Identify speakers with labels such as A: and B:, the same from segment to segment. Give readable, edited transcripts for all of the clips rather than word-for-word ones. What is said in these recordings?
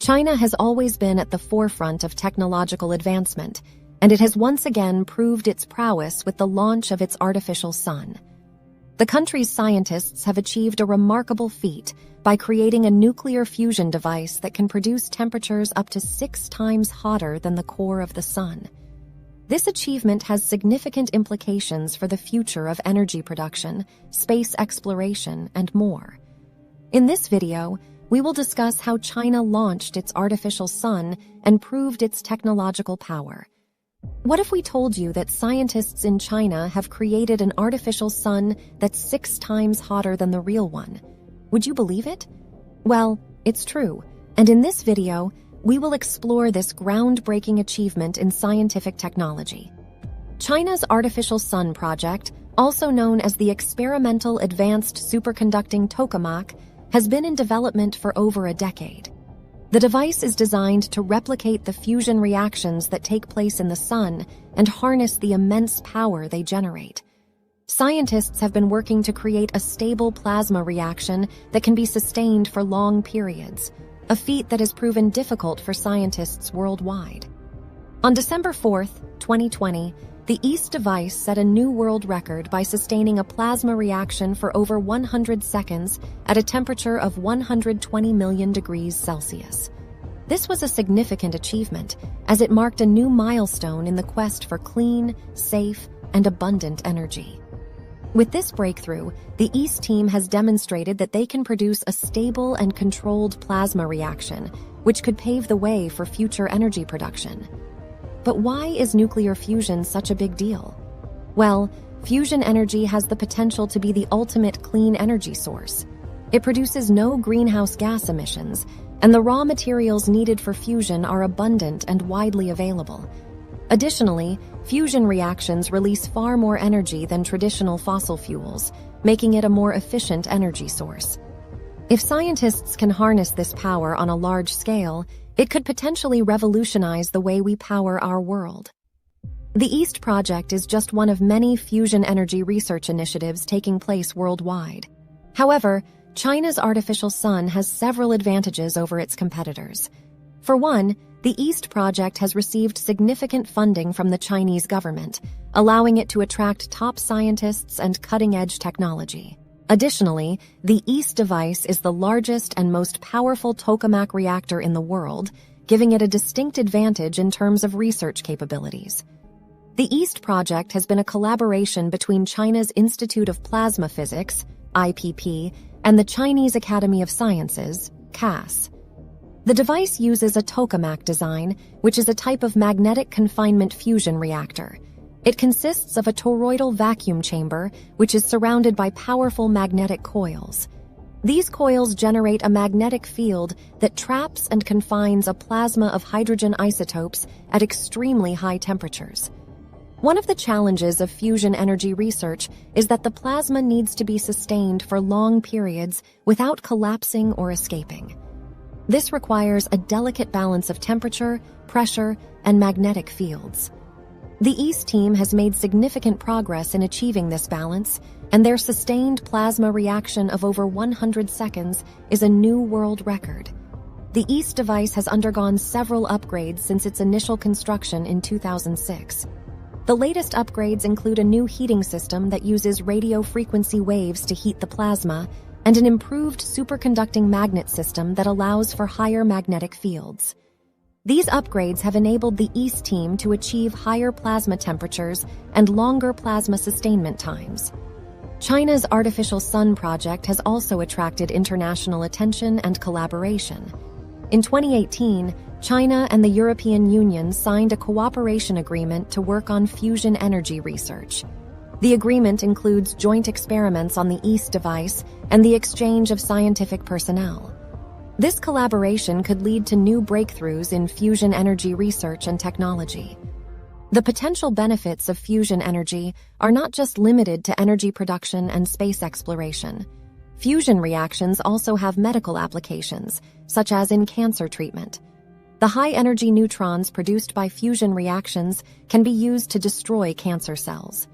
A: China has always been at the forefront of technological advancement, and it has once again proved its prowess with the launch of its artificial sun. The country's scientists have achieved a remarkable feat by creating a nuclear fusion device that can produce temperatures up to 6 times hotter than the core of the sun. This achievement has significant implications for the future of energy production, space exploration, and more. In this video, we will discuss how China launched its artificial sun and proved its technological power. What if we told you that scientists in China have created an artificial sun that's 6 times hotter than the real one? Would you believe it? Well, it's true, and in this video, we will explore this groundbreaking achievement in scientific technology. China's Artificial Sun Project, also known as the Experimental Advanced Superconducting Tokamak, has been in development for over a decade. The device is designed to replicate the fusion reactions that take place in the sun and harness the immense power they generate. Scientists have been working to create a stable plasma reaction that can be sustained for long periods, a feat that has proven difficult for scientists worldwide. On December 4, 2020, the EAST device set a new world record by sustaining a plasma reaction for over 100 seconds at a temperature of 120 million degrees Celsius. This was a significant achievement, as it marked a new milestone in the quest for clean, safe, and abundant energy. With this breakthrough, the EAST team has demonstrated that they can produce a stable and controlled plasma reaction, which could pave the way for future energy production. But why is nuclear fusion such a big deal? Well, fusion energy has the potential to be the ultimate clean energy source. It produces no greenhouse gas emissions, and the raw materials needed for fusion are abundant and widely available. Additionally, fusion reactions release far more energy than traditional fossil fuels, making it a more efficient energy source. If scientists can harness this power on a large scale, it could potentially revolutionize the way we power our world. The EAST project is just one of many fusion energy research initiatives taking place worldwide. However, China's artificial sun has several advantages over its competitors. For one, the EAST project has received significant funding from the Chinese government, allowing it to attract top scientists and cutting-edge technology. Additionally, the EAST device is the largest and most powerful tokamak reactor in the world, giving it a distinct advantage in terms of research capabilities. The EAST project has been a collaboration between China's Institute of Plasma Physics, IPP, and the Chinese Academy of Sciences, CAS. The device uses a tokamak design, which is a type of magnetic confinement fusion reactor. It consists of a toroidal vacuum chamber, which is surrounded by powerful magnetic coils. These coils generate a magnetic field that traps and confines a plasma of hydrogen isotopes at extremely high temperatures. One of the challenges of fusion energy research is that the plasma needs to be sustained for long periods without collapsing or escaping. This requires a delicate balance of temperature, pressure, and magnetic fields. The EAST team has made significant progress in achieving this balance, and their sustained plasma reaction of over 100 seconds is a new world record. The EAST device has undergone several upgrades since its initial construction in 2006. The latest upgrades include a new heating system that uses radio frequency waves to heat the plasma, and an improved superconducting magnet system that allows for higher magnetic fields. These upgrades have enabled the EAST team to achieve higher plasma temperatures and longer plasma sustainment times. China's Artificial Sun project has also attracted international attention and collaboration. In 2018, China and the European Union signed a cooperation agreement to work on fusion energy research. The agreement includes joint experiments on the EAST device and the exchange of scientific personnel. This collaboration could lead to new breakthroughs in fusion energy research and technology. The potential benefits of fusion energy are not just limited to energy production and space exploration. Fusion reactions also have medical applications, such as in cancer treatment. The high-energy neutrons produced by fusion reactions can be used to destroy cancer cells.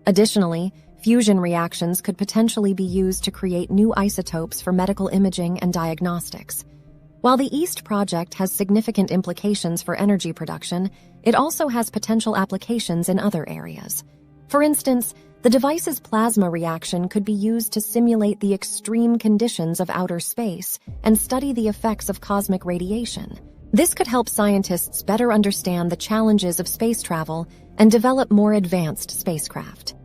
A: Additionally, fusion reactions could potentially be used to create new isotopes for medical imaging and diagnostics. While the EAST project has significant implications for energy production, it also has potential applications in other areas. For instance, the device's plasma reaction could be used to simulate the extreme conditions of outer space and study the effects of cosmic radiation. This could help scientists better understand the challenges of space travel and develop more advanced spacecraft.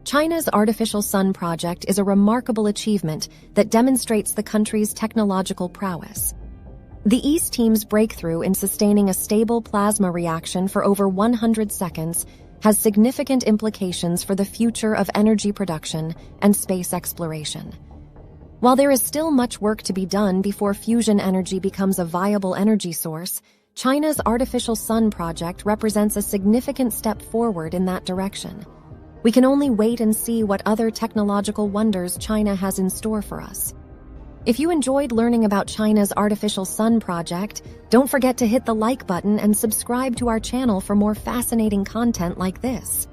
A: China's artificial sun project is a remarkable achievement that demonstrates the country's technological prowess. The EAST team's breakthrough in sustaining a stable plasma reaction for over 100 seconds has significant implications for the future of energy production and space exploration. While there is still much work to be done before fusion energy becomes a viable energy source, China's artificial sun project represents a significant step forward in that direction. We can only wait and see what other technological wonders China has in store for us. If you enjoyed learning about China's artificial sun project, don't forget to hit the like button and subscribe to our channel for more fascinating content like this.